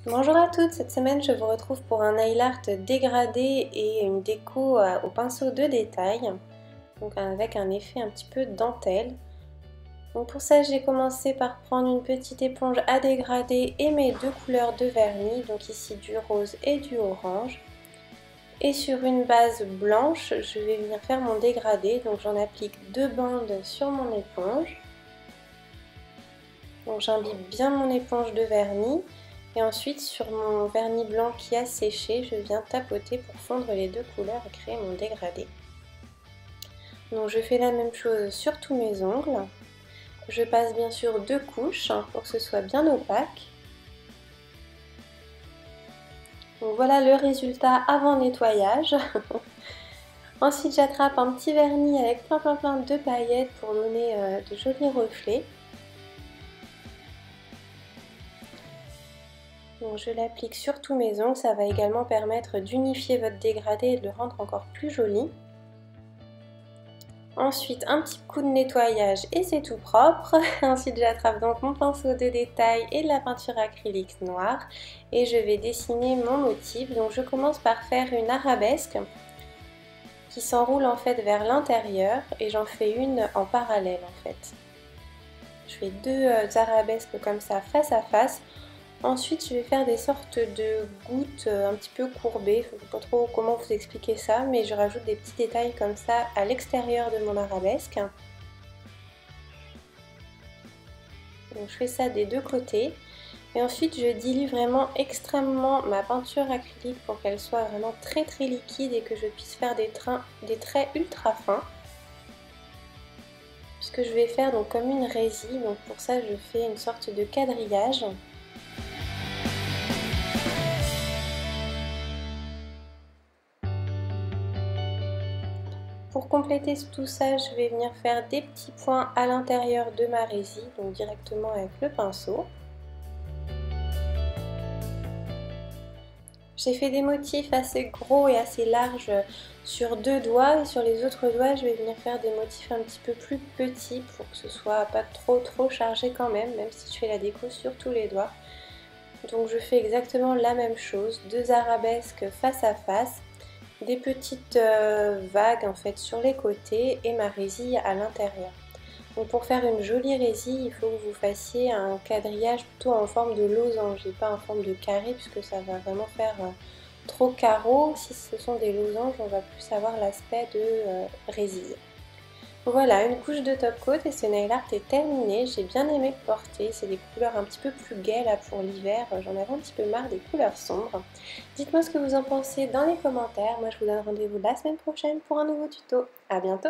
Bonjour à toutes, cette semaine je vous retrouve pour un nail art dégradé et une déco au pinceau de détail, donc avec un effet un petit peu dentelle. Donc pour ça j'ai commencé par prendre une petite éponge à dégrader et mes deux couleurs de vernis, donc ici du rose et du orange. Et sur une base blanche, je vais venir faire mon dégradé, donc j'en applique deux bandes sur mon éponge. Donc j'imbibe bien mon éponge de vernis. Et ensuite, sur mon vernis blanc qui a séché, je viens tapoter pour fondre les deux couleurs et créer mon dégradé. Donc je fais la même chose sur tous mes ongles. Je passe bien sûr deux couches pour que ce soit bien opaque. Donc voilà le résultat avant nettoyage. Ensuite, j'attrape un petit vernis avec plein de paillettes pour donner de jolis reflets. Donc je l'applique sur tous mes ongles, ça va également permettre d'unifier votre dégradé et de le rendre encore plus joli. Ensuite un petit coup de nettoyage et c'est tout propre. Ensuite j'attrape donc mon pinceau de détail et de la peinture acrylique noire et je vais dessiner mon motif. Donc je commence par faire une arabesque qui s'enroule en fait vers l'intérieur et j'en fais une en parallèle en fait. Je fais deux arabesques comme ça face à face. Ensuite, je vais faire des sortes de gouttes un petit peu courbées. Je ne sais pas trop comment vous expliquer ça, mais je rajoute des petits détails comme ça à l'extérieur de mon arabesque. Donc, je fais ça des deux côtés. Et ensuite, je dilue vraiment extrêmement ma peinture acrylique pour qu'elle soit vraiment très liquide et que je puisse faire des traits ultra fins. Puisque je vais faire donc comme une résille, donc pour ça, je fais une sorte de quadrillage. Pour compléter tout ça, je vais venir faire des petits points à l'intérieur de ma résille, donc directement avec le pinceau. J'ai fait des motifs assez gros et assez larges sur deux doigts et sur les autres doigts, je vais venir faire des motifs un petit peu plus petits pour que ce soit pas trop chargé quand même si je fais la déco sur tous les doigts. Donc je fais exactement la même chose, deux arabesques face à face. Des petites vagues en fait sur les côtés et ma résille à l'intérieur. Donc pour faire une jolie résille, il faut que vous fassiez un quadrillage plutôt en forme de losange et pas en forme de carré puisque ça va vraiment faire trop carreau. Si ce sont des losanges, on va plus avoir l'aspect de résille. Voilà, une couche de top coat et ce nail art est terminé. J'ai bien aimé le porter, c'est des couleurs un petit peu plus gaies là pour l'hiver. J'en avais un petit peu marre des couleurs sombres. Dites-moi ce que vous en pensez dans les commentaires. Moi je vous donne rendez-vous la semaine prochaine pour un nouveau tuto. À bientôt!